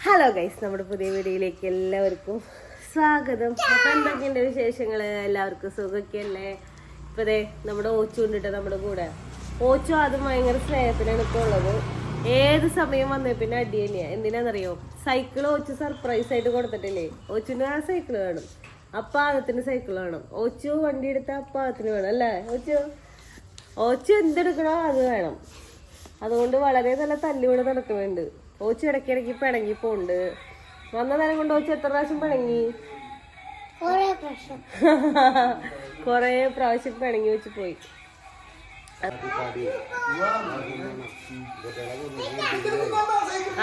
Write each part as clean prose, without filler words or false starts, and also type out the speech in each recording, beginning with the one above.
Hello guys, നമ്മുടെ പുതിയ വീഡിയോയിലേക്ക് എല്ലാവർക്കും സ്വാഗതം. അപ്പൊ എന്തൊക്കെയുണ്ട് വിശേഷങ്ങള്? എല്ലാവർക്കും സുഖമൊക്കെയല്ലേ? ഇപ്പൊ ദേ നമ്മുടെ ഓച്ചു കൊണ്ടിട്ട് നമ്മുടെ കൂടെ. ഓച്ചു ആദ്യം ഭയങ്കര സ്നേഹത്തിലാണ് ഇപ്പൊ ഉള്ളത്. ഏത് സമയം വന്നേ പിന്നെ അടി തന്നെയാ. എന്തിനാന്നറിയോ? സൈക്കിള് ഓച്ചു സർപ്രൈസ് ആയിട്ട് കൊടുത്തിട്ടില്ലേ? ഓച്ചുവിന് ആ സൈക്കിള് വേണം, അപ്പാകത്തിന് സൈക്കിൾ വേണം. ഓച്ചു വണ്ടി എടുത്ത അപ്പാകത്തിന് വേണം അല്ലേ? ഓച്ചു എന്തെടുക്കണോ അത് വേണം. അതുകൊണ്ട് വളരെ നല്ല തല്ലുകൂടെ നടക്കുന്നുണ്ട്. ഓച്ചു ഇടയ്ക്കിടയ്ക്ക് പിണങ്ങി പോണ്ട്. വന്ന നേരം കൊണ്ട് ഓച്ചു എത്ര പ്രാവശ്യം പിണങ്ങി? കൊറേ പ്രാവശ്യം പിണങ്ങി വെച്ച് പോയി.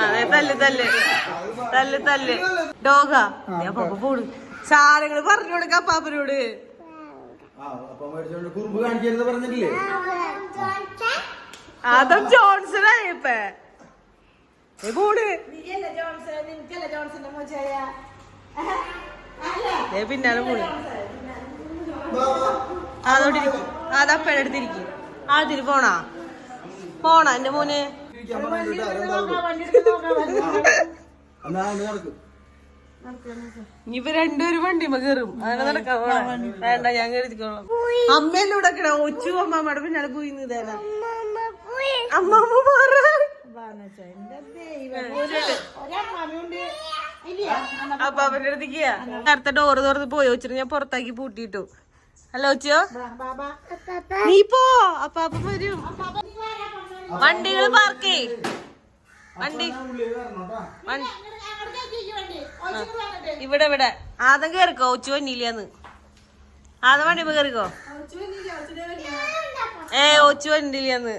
അതെ, തല്ല് തല്ല് തല്ല് തല്ല് ഡോഗാ. അപ്പൊ പോട് സാരങ്ങള് പറഞ്ഞു കൊടുക്കാം പാപ്പനോട്. ആദം ജോൺസണായിപ്പ പിന്നാലെ പോണ്. അതോട്ടിരിക്കും, അതപ്പഴെടുത്തിരിക്കും. ആദ്യത്തിന് പോണാ എന്റെ മോന്. ഇനിയിപ്പൊ രണ്ടുപേരും വണ്ടിമ്മ കേറും. അങ്ങനെ നടക്കാൻ വേണ്ട, ഞാൻ കരുതിക്കോളാം. അമ്മയല്ലേ ഇവിടെ ഒച്ചു അമ്മമ്മയുടെ പിന്നാലെ പോയി. അമ്മമ്മ അപ്പൊ അവന്റെ അടുത്തേക്ക് നേരത്തെ ഡോറ് തുറന്ന് പോയി വെച്ചിട്ട് ഞാൻ പുറത്താക്കി പൂട്ടിട്ടു. അല്ല വെച്ചോ, നീ പോ, അപ്പാപ്പ വരും. വണ്ടികൾ പാർക്ക് വണ്ടി ഇവിടെ ആദ്യം കേറിക്കോ. ഒച്ചു വന്നില്ലാന്ന് ആദ്യം വണ്ടി കേറിക്കോ. ഒച്ചു വന്നില്ലാന്ന്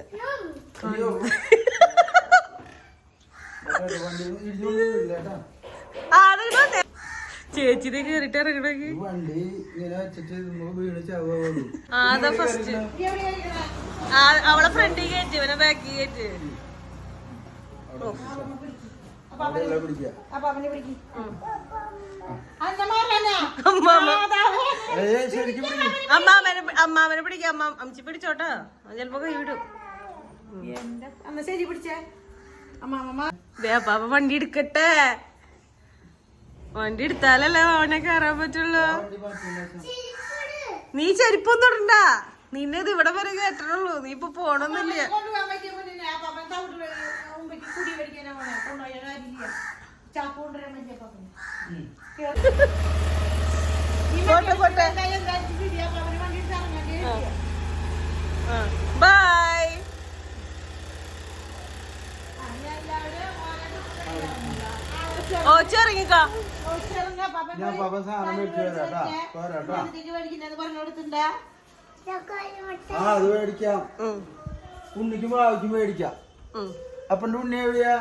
ചേച്ചിനെ കേറിട്ട് ഇറങ്ങണമെങ്കിൽ അതാ ഫസ്റ്റ്. അവളെ ഫ്രണ്ടിൽ കയറ്റി, അവനെ ബാക്കി കയറ്റി. അമ്മാമനെ പിടിക്കാം. അമ്മച്ചി പിടിച്ചോട്ടോ, ചിലപ്പോ കൈ വിടും. അപ്പാപ്പ വണ്ടി എടുക്കട്ടെ. വണ്ടി എടുത്താലല്ലേ അവനെ കയറാൻ പറ്റുള്ളൂ. നീ ചെരുപ്പൊന്നും ഇടണ്ട, നിന്നെ ഇത് ഇവിടെ വരെ കേട്ടണുള്ളൂ. നീ ഇപ്പൊ പോണൊന്നില്ല. ബൈ. ഓച്ചിറങ്ങിക്കോ. അത് മേടിക്കാം, ഉണ്ണിക്കും വാവിക്കും മേടിക്കാം. അപ്പന്റെ ഉണ്ണി എവിടെയാ?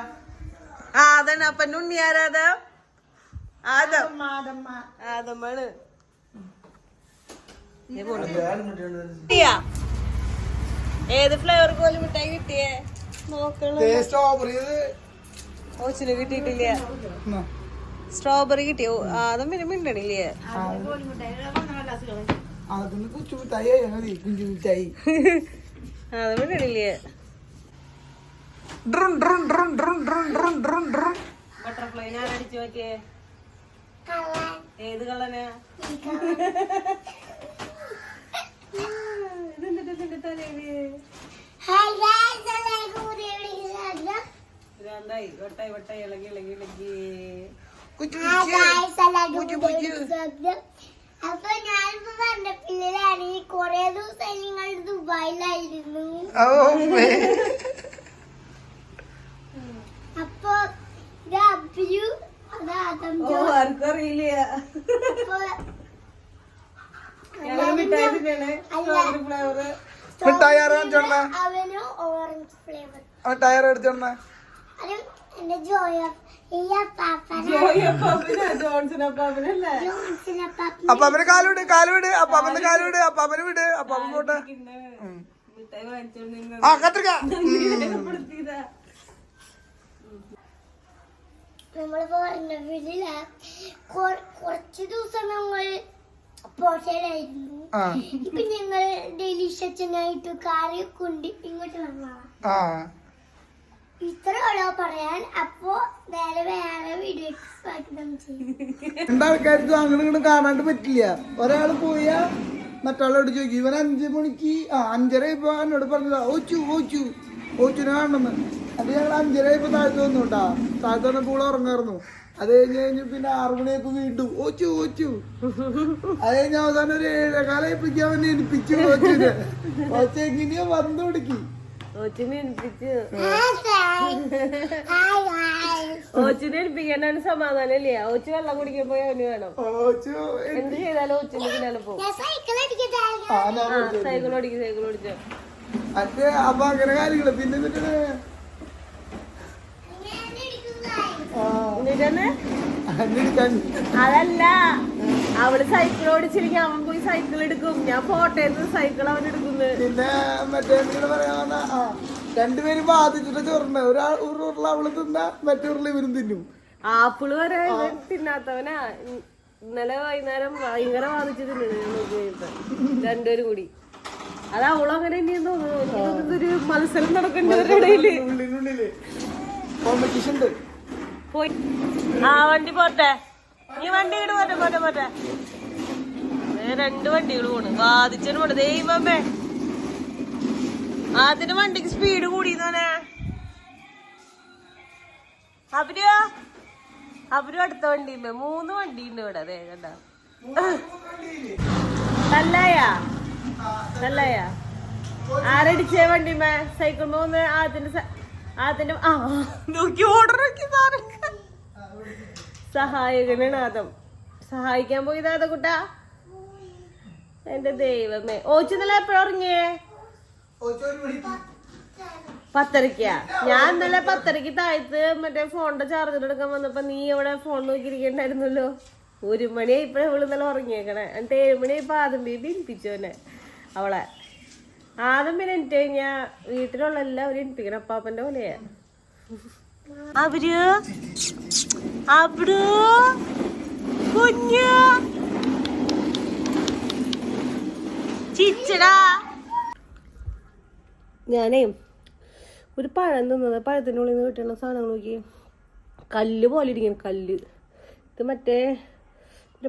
അതന്നെ അപ്പന്റെ ഉണ്ണി. ആരാത്? ആദമാണ്. ഏത് ഫ്ലേവർ പോലും മിഠായി കിട്ടിയേ? ഓച്ചിന് കിട്ടിയിട്ടില്ല. സ്ട്രോബെറി കിട്ടിയോ? അതും പിന്നെ മിണ്ടണില്ലേ? അത് മിണ്ടണില്ലേ? ബട്ടർഫ്ലൈ ആരടിച്ചു നോക്കിയേ? ഏത് കളനാ? വട്ടായി ഇളകി ഇളകി ഇളകി. അപ്പൊ ഞാനിപ്പോ പറഞ്ഞ പിള്ളേരാണ്. കൊറേ ദിവസം നിങ്ങൾ ദുബായിലായിരുന്നു. അപ്പൊ ആർക്കറിയില്ല. അവന് ഓറഞ്ച് ഫ്ലേവർ ടയർ അടിച്ചോണ. എന്റെ അപ്പാപ്പന് കാലുവിട്, കാലുവിട്, അപ്പാപ്പന്റെ കാലുവിട്, അപ്പാപ്പന് വിട്, അപ്പാപ്പൻ പോട്ടെ. ആ കത്തിരിക്ക. നമ്മള് പറഞ്ഞ വീട്ടില കുറച്ച് ദിവസം ഞങ്ങൾ പോഷയിലായിരുന്നു. ഇപ്പൊ ഞങ്ങൾ ഡെലിഷ്യസിനായിട്ട് കാറി കൊണ്ട് ഇങ്ങോട്ട് വന്നതാണ്. ഇത്രയുള്ളോ പറയാൻ. അപ്പൊ വേറെ വീഡിയോ സ്വാഗതം ചെയ്യും. രണ്ടാൾക്കാർക്ക് അങ്ങോട്ടും ഇങ്ങോട്ടും കാണാണ്ട് പറ്റില്ല. ഒരാള് പോയാ മറ്റാളോട് ചോദിക്കും. ഇവൻ 5 മണിക്ക് 5:30 ഇപ്പൊ എന്നോട് പറഞ്ഞതാ ഓച്ചുനെ കാണണമെന്ന്. അത് ഞങ്ങൾ 5:30 ഇപ്പൊ താഴ്ത്തു വന്നുണ്ടാ. താഴ്ത്തു വന്നപ്പോൾ ഉറങ്ങായിരുന്നു. അത് കഴിഞ്ഞ് പിന്നെ 6 മണിയൊക്കെ വീണ്ടും ഓച്ചു. അത് കഴിഞ്ഞ അവസാനം ഒരു 7:15 എപ്പിക്കാൻ വേണ്ടി എനിപ്പിച്ചു ഓച്ചുനെ. ഓച്ച എങ്ങനെയോ വന്നു പിടിക്കും. ഓച്ചിനെ ഏൽപ്പിക്കാനാണ് സമാധാനം ഇല്ലേ? ഓച്ച് വെള്ളം കുടിക്കാൻ പോയി അവന് വേണം. എന്ത് ചെയ്താലും ഓച്ചിന്റെ പിന്നാലെ പോകും. സൈക്കിൾ ഓടിച്ചോ. അപ്പൊ അങ്ങനെ കാര്യങ്ങള്. പിന്നെ അതല്ല, അവള് സൈക്കിൾ ഓടിച്ചിരിക്കും, അവൻ പോയി സൈക്കിൾ എടുക്കും. ഞാൻ പോട്ടേന്ന് സൈക്കിൾ അവൻ എടുക്കുന്നത്. പിന്നെ മറ്റേ പറയാവുന്ന രണ്ടുപേരും ബാധിച്ചിട്ട് ചോറുണ്ട്. ഒരു ഉരുള അവള് തിന്നാ മറ്റേ ഉരുള ഇവരും തിന്നും. ആപ്പിള് വരെ ഇവൻ തിന്നാത്തവനാ. ഇന്നലെ വൈകുന്നേരം ഭയങ്കര ബാധിച്ചു തിന്നു രണ്ടുപേരും കൂടി. അത് അവളങ്ങനെ തന്നെയെന്ന് തോന്നുന്നു. ഒരു മത്സരം നടക്കേണ്ടവരുടെ കോമ്പറ്റീഷൻ ഉണ്ട്. പോയി വണ്ടി പോട്ടെ. നീ വണ്ടി ഇട്. പോട്ടെ. 2 വണ്ടികൾ പോണ്. ബാധിച്ചിട്ട് പോട്ടെ. ദൈവമേ, അതിന് വണ്ടിക്ക് സ്പീഡ് കൂടിയെന്നോനെ. അവരും അടുത്ത വണ്ടിയുണ്ട്. 3 വണ്ടിയുണ്ട് ഇവിടെ. അതെ കണ്ട നല്ലായ ആരടിച്ചേ വണ്ടിമേ? സൈക്കിൾ മൂന്ന് അതിന്റെ നോക്കി ഓർഡർ സഹായകനാണ് ആദം. സഹായിക്കാൻ പോയതാ കുട്ടാ. എന്റെ ദൈവമേ. ഓച്ചിന്നല്ല എപ്പോഴും ഉറങ്ങിയേ? 10:30. ഞാൻ ഇന്നലെ 10:30 താഴത്ത് മറ്റേ ഫോണിന്റെ ചാർജർ എടുക്കാൻ വന്നപ്പോ നീ അവിടെ ഫോൺ നോക്കിയിരിക്കണ്ടായിരുന്നല്ലോ. 1 മണിയായി ഇപ്പഴേ ഇവള് ഇന്നലെ ഉറങ്ങിയേക്കണേ. എന്നിട്ട് 7 മണിയായിപ്പോ ആദ്യം ബേബി ഇരിപ്പിച്ചോനെ അവളെ. ആദ്യം പിന്നെ എനിക്ക് കഴിഞ്ഞാ വീട്ടിലുള്ള എല്ലാവരും ഇരിപ്പിക്കണം. അപ്പാപ്പന്റെ പോലെയാ കുഞ്ഞു ചിച്ചടാ. ഞാനേ ഒരു പഴം തിന്നത്. പഴത്തിൻ്റെ ഉള്ളിൽ നിന്ന് കിട്ടുന്ന സാധനങ്ങൾ നോക്കി. കല്ല് പോലെ ഇരിക്കുന്നു. കല്ല്. ഇത് മറ്റേ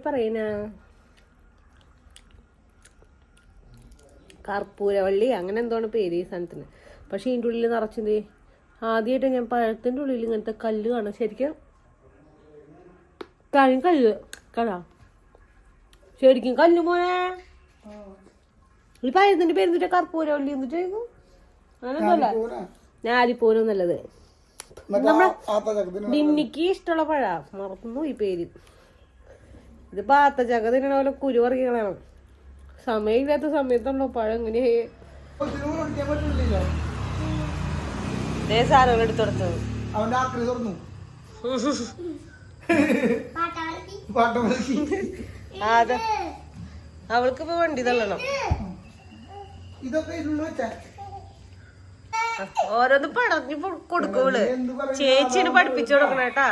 പറയുന്ന കർപ്പൂരവള്ളി അങ്ങനെ എന്താണ് പേര് ഈ സാധനത്തിന്. പക്ഷെ ഇതിൻ്റെ ഉള്ളിൽ നിറച്ചത് ആദ്യമായിട്ട് ഞാൻ പഴത്തിൻ്റെ ഉള്ളിൽ ഇങ്ങനത്തെ കല്ല് കാണാം. ശരിക്കും കല്ല് കാണാ. ശരിക്കും കല്ല് മോനെ. ഈ പഴത്തിന്റെ പേര് കർപ്പൂരവള്ളി എന്നിട്ട് ചോദിക്കും. അങ്ങനെയൊന്നുമല്ല, ഞാലിപ്പൂരൊന്നല്ലത്. നമ്മളെ ഡിന്നിക്ക് ഇഷ്ടമുള്ള പഴ മറന്നു ഈ പേര്. ഇത് പാത്തച്ചക്ക തിന്നണ പോലെ കുരു പറിക്കണം. സമയമില്ലാത്ത സമയത്തുണ്ടോ പഴം ഇങ്ങനെ സാധനങ്ങൾ എടുത്തുകൊടുത്തത്. അതെ, അവൾക്ക് ഇപ്പൊ വണ്ടി തള്ളണം. ഓരോന്ന് പടഞ്ഞു കൊടുക്കൂള്. ചേച്ചിന് പഠിപ്പിച്ചു കൊടുക്കണം കേട്ടാ.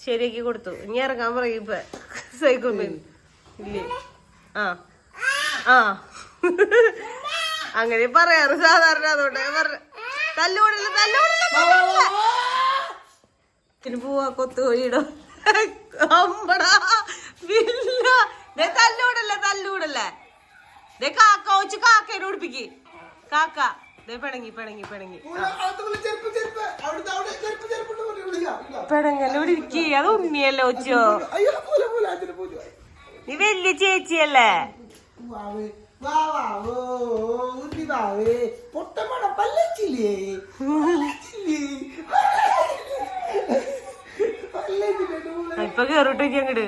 ശരിയാക്കി കൊടുത്തു. ഇനി ഇറങ്ങാൻ പറയും ഇപ്പൊ സൈക്കിൾ ഇല്ലേ. അങ്ങനെ പറയാറ് സാധാരണ. അതുകൊണ്ട് തല്ലുകൂടില്ല പോവാ കൊത്തുകോഴിയിടോ. അമ്പടാ തല്ലൂടല്ലേ. കാക്ക വെച്ച് കാക്കേനെ ഉടുപ്പിക്ക്. കാക്ക പിണങ്ങി പിണങ്ങലോട് ഇരിക്കി. അത് ഉണ്ണിയല്ലേ ഒച്ചോ? നീ വലിയ ചേച്ചിയല്ലേ? ഇപ്പൊ കേറിട്ടോക്കി അങ്ങട്.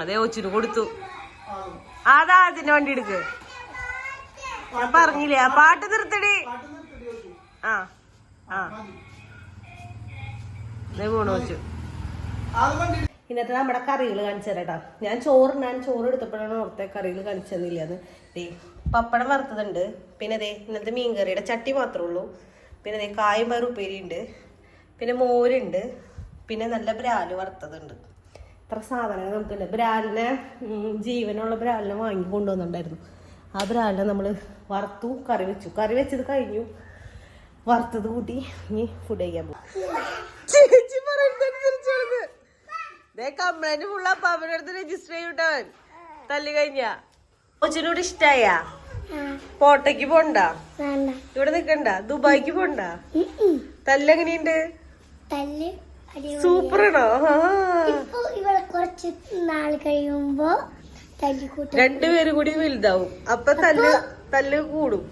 അതെ, ഓച്ചിന് കൊടുത്തു. അതാ അതിന്റെ വണ്ടി എടുക്ക്. ഞാൻ പറഞ്ഞില്ലേ ആ പാട്ട് നിർത്തടി. പോണു വെച്ചു. ഇന്നത്തെ നമ്മുടെ കറികൾ കാണിച്ചു തരാട്ടാ. ഞാൻ ചോറ് എടുത്തപ്പോഴാണ് ഓർത്തെ കറികൾ കാണിച്ചതില്ലാന്ന്. പപ്പടം വറുത്തതുണ്ട്. പിന്നെ ഇന്നത്തെ മീൻകറിയുടെ ചട്ടി മാത്രമേ ഉള്ളൂ. പിന്നെ കായും പയറും ഉപ്പേരി ഉണ്ട്. പിന്നെ മോരുണ്ട്. പിന്നെ നല്ല ബ്രാല് വറുത്തതുണ്ട്. ഇത്ര സാധനങ്ങൾ നമുക്കുണ്ട്. ബ്രാലിനെ ജീവനുള്ള ബ്രാലിനെ വാങ്ങി കൊണ്ടുവന്നിട്ടുണ്ടായിരുന്നു. ആ ബ്രാൻഡ് നമ്മൾ വറുത്തു, കറി വെച്ചത് കഴിഞ്ഞു, വറുത്തത് കൂട്ടി ഇനി ഫുഡ് കഴിക്കാൻ പോകും. ചേച്ചി പറയുന്നതനുസരിച്ചാണ് കംപ്ലൈന്റ് ഫുള്ള് അപ്പാപ്പൻ്റെ അടുത്ത് രജിസ്റ്റർ ചെയ്യൂട്ടവൻ തല്ലി കഴിഞ്ഞ. കൊച്ചിനോട് ഇഷ്ടായ കോട്ടയ്ക്ക് പോണ്ട, ഇവിടെ നിക്കണ്ട, ദുബായിക്ക് പോണ്ട. തല്ലെങ്ങനെയുണ്ട്? സൂപ്പറാണോ? ഇവിടെ കുറച്ച് നാൾ കഴിയുമ്പോ രണ്ടുപേരും കൂടി വലുതാവും, അപ്പൊ തല്ല് കൂടും.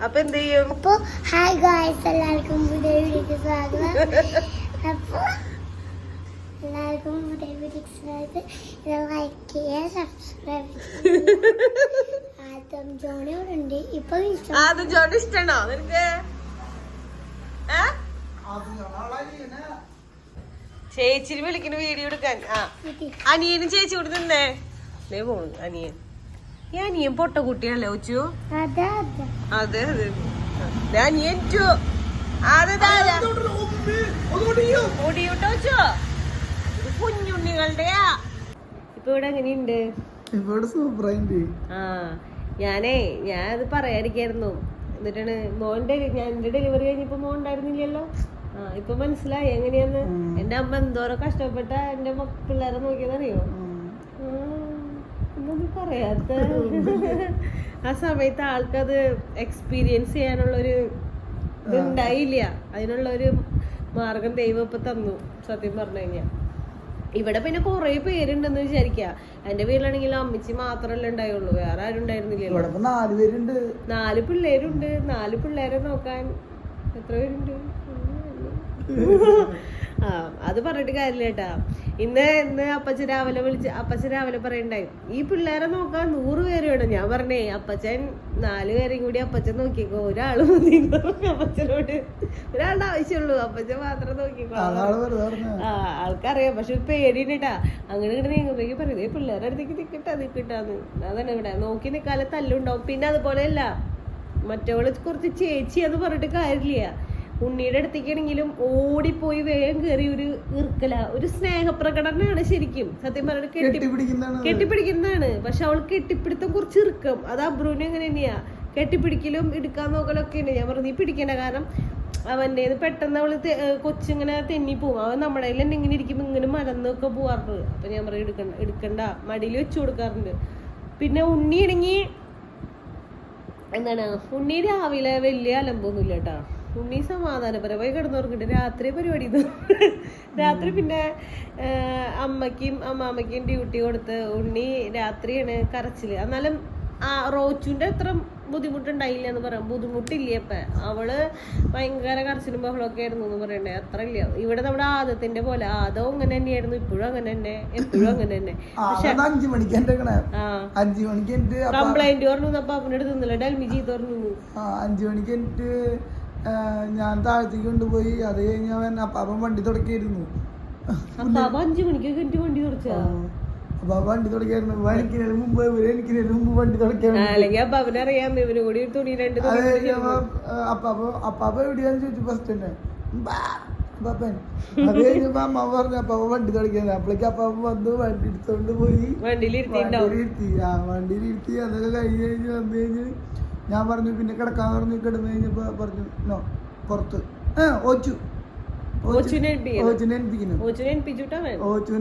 അപ്പൊ എന്ത് ചെയ്യും? അപ്പൊ ഹായ് ഗായ്സ്, എല്ലാവർക്കും പുതിയ വീഡിയോക്ക് സ്വാഗതം. അപ്പൊ എല്ലാവർക്കും പുതിയ വീഡിയോക്ക് സ്വാഗതം. ലൈക്ക് ചെയ്യുക, സബ്സ്ക്രൈബ് ചെയ്യുക. ആദ്യം ജോണി ഇവിടെ ഉണ്ട്. ഇപ്പൊ ആദ്യം ജോണി ഇഷ്ടമാണോ നിനക്ക്? ചേച്ചിന് വിളിക്കുന്ന വീഡിയോ എടുക്കാൻ. അനിയനും ചേച്ചി കൂടി നിന്നേ പോണു. അനിയൻ പൊട്ട കുട്ടിയല്ലേ ഒച്ചു? അതെ അതെ അനിയൻ മുടിയൂട്ടോ കുഞ്ഞുണ്ണികളുടെയാ. ഇപ്പൊ ഇവിടെ എങ്ങനെയുണ്ട്? ഞാനത് പറയാതിരിക്കായിരുന്നു. എന്നിട്ടാണ് മോന്റെ എന്റെ ഡെലിവറി കഴിഞ്ഞപ്പോ മോൻ ഉണ്ടായിരുന്നില്ലല്ലോ. ഇപ്പൊ മനസ്സിലായി എങ്ങനെയാന്ന്. എന്റെ അമ്മ എന്തോരം കഷ്ടപ്പെട്ട എന്റെ പിള്ളേരെ നോക്കിയതറിയോ? എന്നൊന്നും പറയാത്ത ആ സമയത്ത് ആൾക്കത് എക്സ്പീരിയൻസ് ചെയ്യാനുള്ളൊരു ഇതുണ്ടായില്ല. അതിനുള്ളൊരു മാർഗം ദൈവം ഇപ്പൊ തന്നു സത്യം പറഞ്ഞു കഴിഞ്ഞാൽ. ഇവിടെ പിന്നെ കൊറേ പേരുണ്ടെന്ന് വിചാരിക്ക. എന്റെ വീട്ടിലാണെങ്കിലും അമ്മച്ചി മാത്രല്ലേ ഉണ്ടായുള്ളൂ, വേറെ ആരും ഉണ്ടായിരുന്നില്ലല്ലോ. 4 പിള്ളേരുണ്ട്. 4 പിള്ളേരെ നോക്കാൻ എത്ര പേരുണ്ട്? അത് പറഞ്ഞിട്ട് കാര്യമില്ല കേട്ടാ. ഇന്ന് അപ്പച്ചൻ രാവിലെ പറയണ്ടായി, ഈ പിള്ളേരെ നോക്കാൻ 100 പേര് വേണം. ഞാൻ പറഞ്ഞേ അപ്പച്ചൻ 4 പേരെയും കൂടി അപ്പച്ചൻ നോക്കിക്കോ, ഒരാള് മതി. അപ്പച്ചനോട് ഒരാളുടെ ആവശ്യമുള്ളൂ, അപ്പച്ചൻ മാത്രം നോക്കിക്കോ. ആൾക്കറിയാം, പക്ഷെ പേടിട്ടാ. അങ്ങനെ ഇങ്ങനെ നീങ്ങുമ്പോഴേക്ക് പറയുന്നത് പിള്ളേരുടെ അടുത്തേക്ക് നിക്കട്ടാന്ന്. അതാണ് ഇവിടെ നോക്കി നിൽക്കാതെ തല്ലുണ്ടാവും. പിന്നെ അതുപോലെയല്ല, മറ്റവള് കുറച്ച് ചേച്ചിയാന്ന് പറഞ്ഞിട്ട് കാര്യമില്ല. ഉണ്ണിയുടെ അടുത്തേക്കാണെങ്കിലും ഓടിപ്പോയി വേഗം കയറി ഒരു ഒരു സ്നേഹപ്രകടനമാണ് ശരിക്കും. സത്യം പറഞ്ഞ കെട്ടിപ്പിടിക്കുന്നതാണ്. പക്ഷെ അവൾ കെട്ടിപ്പിടുത്തം കുറച്ച് ഇറുക്കം. അത് അബ്രുവിന് എങ്ങനെ തന്നെയാ, കെട്ടിപ്പിടിക്കലും എടുക്കാൻ നോക്കലൊക്കെ ഉണ്ട്. ഞാൻ പറഞ്ഞു നീ പിടിക്കണ്ട, കാരണം അവൻ്റെ പെട്ടെന്ന് അവള് കൊച്ചിങ്ങനെ തെന്നി പോവും. അവൻ നമ്മുടെ കയ്യിൽ തന്നെ ഇങ്ങനെ ഇരിക്കുമ്പോൾ ഇങ്ങനെ മലന്നൊക്കെ പോവാറുണ്ട്. അപ്പൊ ഞാൻ പറയും എടുക്കണ്ട, മടിയിൽ വെച്ചു കൊടുക്കാറുണ്ട്. പിന്നെ ഉണ്ണിയാണെങ്കിൽ എന്താണ്, ഉണ്ണി രാവിലെ വലിയ അലമ്പൊന്നുമില്ല കേട്ടാ. ഉണ്ണി സമാധാനപരമായി കിടന്നുറങ്ങിട്ട് രാത്രി പരിപാടി. രാത്രി പിന്നെ അമ്മാമ്മയ്ക്കും ഡ്യൂട്ടി കൊടുത്ത് ഉണ്ണി രാത്രിയാണ് കരച്ചില്. എന്നാലും റോച്ചുന്റെ അത്ര ബുദ്ധിമുട്ടുണ്ടായില്ല എന്ന് പറയാം. ബുദ്ധിമുട്ടില്ല. ഇപ്പൊ അവള് ഭയങ്കര കരച്ചിലും ബഹളമൊക്കെ ആയിരുന്നു എന്ന് പറയണ്ടേ, അത്ര ഇല്ല. ഇവിടെ നമ്മുടെ ആദത്തിന്റെ പോലെ, ആദവും അങ്ങനെ തന്നെയായിരുന്നു, ഇപ്പോഴും അങ്ങനെ തന്നെ, എപ്പോഴും അങ്ങനെ തന്നെ. പക്ഷെ 5 മണിക്ക് കംപ്ലൈന്റ് പറഞ്ഞു. അപ്പൊ അവനോട് നിന്നില്ല, ഡൽമി ചെയ്ത് പറഞ്ഞു. 5 മണിക്ക് ഞാൻ താഴത്തേക്ക് കൊണ്ടുപോയി. അത് കഴിഞ്ഞ് അവൻ വണ്ടി തുടക്കിയിരുന്നു. 5 മണിക്കൊക്കെ വണ്ടി തുടച്ചാ വണ്ടി തുടക്കായിരുന്നു. എനിക്ക് മുമ്പ് വണ്ടി തുടക്കാൻ. അല്ലെങ്കിൽ അപ്പൊ അവനറിയാം ഇവന് കൂടി തുണി 2 അപ്പാപ്പ എവിടെയാന്ന് ചോദിച്ചു ഫസ്റ്റ് തന്നെ അപ്പാപ്പൻ. അത് കഴിഞ്ഞപ്പോ അമ്മ പറഞ്ഞു അപ്പാപ്പ വണ്ടി തുടക്കാൻ. അപ്പോഴേക്ക് അപ്പാപ്പ വന്ന് വണ്ടി എടുത്തോണ്ട് പോയി വണ്ടിയിലിരുത്തി. അതൊക്കെ കഴിഞ്ഞ് വന്നു കഴിഞ്ഞ് ഞാൻ പറഞ്ഞു പിന്നെ കിടക്കാൻ പറഞ്ഞു. കിടന്നു കഴിഞ്ഞപ്പോ പറഞ്ഞു നോ പുറത്ത് ഓച്ചുനെ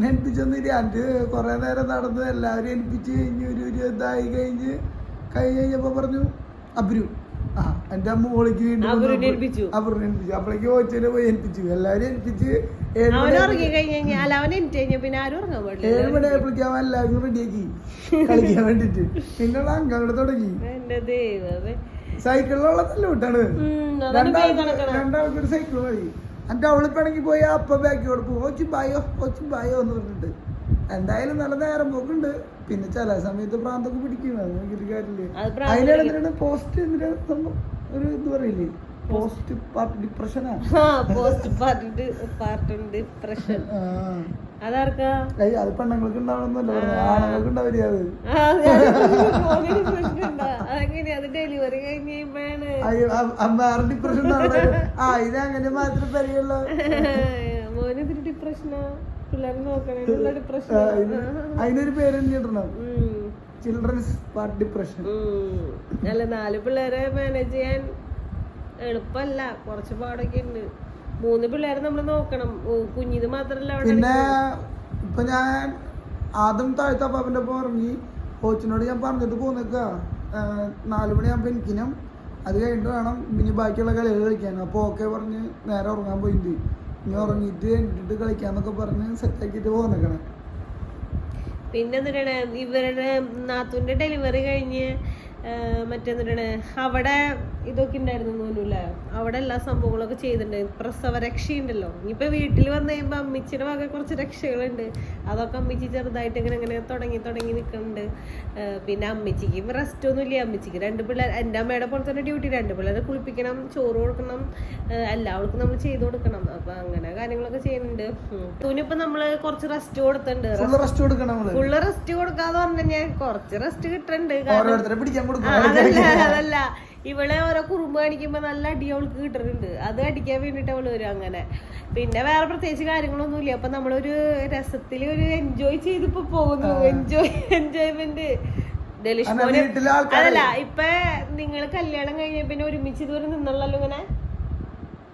ഏൽപ്പിച്ചൊന്നുമില്ല. അഞ്ച് കൊറേ നേരം നടന്നു, എല്ലാവരും ഏൽപ്പിച്ച് കഴിഞ്ഞ് ഒരു ഇതായി കഴിഞ്ഞപ്പോ പറഞ്ഞു അബ്രു എന്റെ അമ്മ മോളിക്ക് വീണ്ടും ഏൽപ്പിച്ചു. അപ്പോഴേക്ക് ഓച്ചുനെ പോയി ഏൽപ്പിച്ചു. എല്ലാവരും ഏൽപ്പിച്ച് 7 മണിയായപ്പോഴേക്കും അവൻ എല്ലാവരും റെഡിയാക്കി കളിക്കാൻ വേണ്ടിട്ട്. പിന്നെ അംഗങ്ങളെ തുടങ്ങി. സൈക്കിളിലുള്ള നല്ല വിട്ടാണ്. രണ്ടാൾക്കൊരു സൈക്കിൾ മതി. എന്റെ അവളിപ്പാണെങ്കിൽ പോയി അപ്പ ബാക്കി കൊടുക്കും. ഓച്ചു ബായോ എന്ന് പറഞ്ഞിട്ട്. എന്തായാലും നല്ല നേരം പോക്കുണ്ട്. പിന്നെ ചില സമയത്ത് പ്രാന്തൊക്കെ പിടിക്കും. അത് നോക്കിയിട്ട് കാര്യമില്ല. അതിനിടയിലാണ് പോസ്റ്റ് ഒരു ഇത് പറയില്ലേ, പോസ്റ്റ് പാർട്ട് ഡിപ്രഷനാ. അതാർക്കാ? അത് പെണ്ണുങ്ങൾക്ക് ഉണ്ടാവണമെന്നല്ലോ, ആണുങ്ങൾക്ക് ഉണ്ടാവില്ല. അത് ഡെലിവറി കഴിഞ്ഞപ്പോഴാണ് വേറെ ഡിപ്രഷൻ. ഇത് അങ്ങനെ മാത്രമേ പറയുള്ളൂ. മോന് ഡിപ്രഷനാ, പിള്ളേരെ നോക്കണേ ഡിപ്രഷൻ. അതിനൊരു പേര് കിട്ടണം. Children's part depression. അല്ല 4 പിള്ളേരെ മാനേജ് ചെയ്യാൻ എളുപ്പമല്ല, കുറച്ച് പാടൊക്കെ ഉണ്ട്. 3 പിള്ളേരെ നമ്മൾ നോക്കണം, കുഞ്ഞിത് മാത്രല്ല അവിടെ. പിന്നെ ഇപ്പൊ ഞാൻ ആദ്യം താഴ്ത്ത പാപ്പന്റെ ഒപ്പം ഇറങ്ങി. കോച്ചിനോട് ഞാൻ പറഞ്ഞിട്ട് പോന്നേക്ക 4 മണിയാകുമ്പോ എനിക്കിനും അത് കഴിഞ്ഞിട്ട് വേണം ഇനി ബാക്കിയുള്ള കളികൾ കളിക്കാൻ. അപ്പൊ ഓക്കെ പറഞ്ഞ് നേരെ ഉറങ്ങാൻ പോയിട്ട് ഇനി ഉറങ്ങിയിട്ട് കഴിഞ്ഞിട്ട് കളിക്കാന്നൊക്കെ പറഞ്ഞ് സെറ്റാക്കിട്ട് പോന്നേക്കണേ. പിന്നെ എന്തിനാണ് ഇവരുടെ നാത്തൂന്റെ ഡെലിവറി കഴിഞ്ഞ് മറ്റെന്തിനാണ് അവിടെ ഇതൊക്കെ ഉണ്ടായിരുന്നു തോന്നൂല, അവിടെ എല്ലാ സംഭവങ്ങളൊക്കെ ചെയ്തിട്ടുണ്ട്. പ്രസവ രക്ഷ ഉണ്ടല്ലോ. ഇനിയിപ്പോ വീട്ടിൽ വന്നു കഴിയുമ്പോ അമ്മിച്ചിയുടെ വക കുറച്ച് രക്ഷകളുണ്ട്, അതൊക്കെ അമ്മിച്ചി ചെറുതായിട്ട് ഇങ്ങനെ തുടങ്ങി നിൽക്കുന്നുണ്ട്. പിന്നെ അമ്മിച്ചിക്കും റെസ്റ്റ് ഒന്നും ഇല്ല. അമ്മിച്ചിക്ക് 2 പിള്ളേർ, എൻ്റെ അമ്മയുടെ പോലെ തന്നെ ഡ്യൂട്ടി. 2 പിള്ളേരെ കുളിപ്പിക്കണം, ചോറ് കൊടുക്കണം, എല്ലാവർക്കും നമ്മൾ ചെയ്ത് കൊടുക്കണം. അപ്പൊ അങ്ങനെ കാര്യങ്ങളൊക്കെ ചെയ്യുന്നുണ്ട്. ഇനിയിപ്പോ നമ്മള് കുറച്ച് റെസ്റ്റ് കൊടുത്തിട്ടുണ്ട്. ഫുള്ള് റെസ്റ്റ് കൊടുക്കാതെ പറഞ്ഞു കഴിഞ്ഞാൽ കുറച്ച് റെസ്റ്റ് കിട്ടുന്നുണ്ട്. അതല്ല ഇവളെ ഓരോ കുറുമ്പ് കാണിക്കുമ്പോ നല്ല അടി അവൾക്ക് കിട്ടുന്നുണ്ട്. അത് അടിക്കാൻ വേണ്ടിട്ട് അവള് വരും. അങ്ങനെ പിന്നെ വേറെ പ്രത്യേകിച്ച് കാര്യങ്ങളൊന്നും ഇല്ല. അപ്പൊ നമ്മളൊരു രസത്തില് ഒരു എൻജോയ് ചെയ്തിപ്പോ പോകുന്നു. എൻജോയ്മെന്റ് അതല്ല. ഇപ്പൊ നിങ്ങള് കല്യാണം കഴിഞ്ഞ പിന്നെ ഒരുമിച്ച് ഇതുവരെ നിന്നുള്ളല്ലോ. ഇങ്ങനെ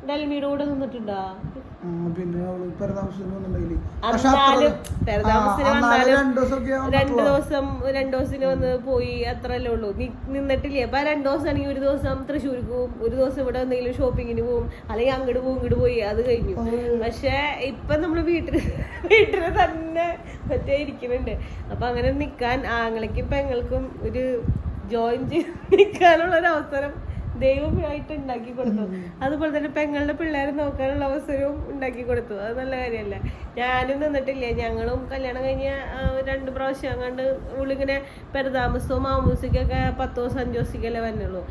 ഡൽമിയുടെ കൂടെ നിന്നിട്ടുണ്ടോ? പിന്നെ രണ്ടു ദിവസത്തിന് വന്ന് പോയി, അത്രല്ലേ ഉള്ളൂ. നിന്നിട്ടില്ലേ? അപ്പൊ 2 ദിവസമാണെങ്കിൽ 1 ദിവസം തൃശ്ശൂർക്ക് പോവും, 1 ദിവസം ഇവിടെ എന്തെങ്കിലും ഷോപ്പിങ്ങിന് പോവും, അല്ലെങ്കിൽ അങ്ങോട്ട് പോവും ഇങ്ങോട്ട് പോയി, അത് കഴിഞ്ഞു. പക്ഷെ ഇപ്പൊ നമ്മള് വീട്ടില് തന്നെ മറ്റേ ഇരിക്കുന്നുണ്ട്. അപ്പൊ അങ്ങനെ നിക്കാൻ ആങ്ങളയ്ക്കും പെങ്ങൾക്കും ഒരു ജോയിൻ ചെയ്ത് നിക്കാനുള്ള ഒരു അവസരം ദൈവമായിട്ട് ഉണ്ടാക്കി കൊടുത്തു. അതുപോലെ തന്നെ പെങ്ങളുടെ പിള്ളേരെ നോക്കാനുള്ള അവസരവും ഉണ്ടാക്കി കൊടുത്തു. അത് നല്ല കാര്യമല്ല. ഞാനും നിന്നിട്ടില്ല. ഞങ്ങളും കല്യാണം കഴിഞ്ഞ 2 പ്രാവശ്യം അങ്ങാണ്ട് ഉള്ളിങ്ങനെ പെരുതാമസവും മാമൂസിക്കൊക്കെ 10 ദിവസം 5 ദിവസത്തേക്കല്ലേ വന്നുള്ളൂ.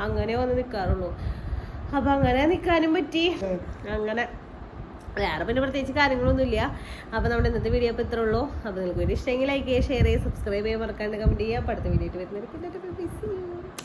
അങ്ങനെ വന്ന് നിൽക്കാറുള്ളൂ. അപ്പൊ അങ്ങനെ നിൽക്കാനും പറ്റി. അങ്ങനെ വേറെ പിന്നെ പ്രത്യേകിച്ച് കാര്യങ്ങളൊന്നുമില്ല. അപ്പൊ നമ്മുടെ ഇന്നത്തെ വീഡിയോ ഇപ്പൊ ഇത്രേ ഉള്ളൂ. അപ്പൊ നിങ്ങൾക്ക് വീഡിയോ ഇഷ്ടമെങ്കിൽ ലൈക്ക് ചെയ്യുക, ഷെയർ ചെയ്യുക, സബ്സ്ക്രൈബ് ചെയ്യാൻ മറക്കാണ്ട് കമന്റ് ചെയ്യുക. അടുത്ത വീഡിയോ ആയിട്ട് വരുന്നവർക്ക്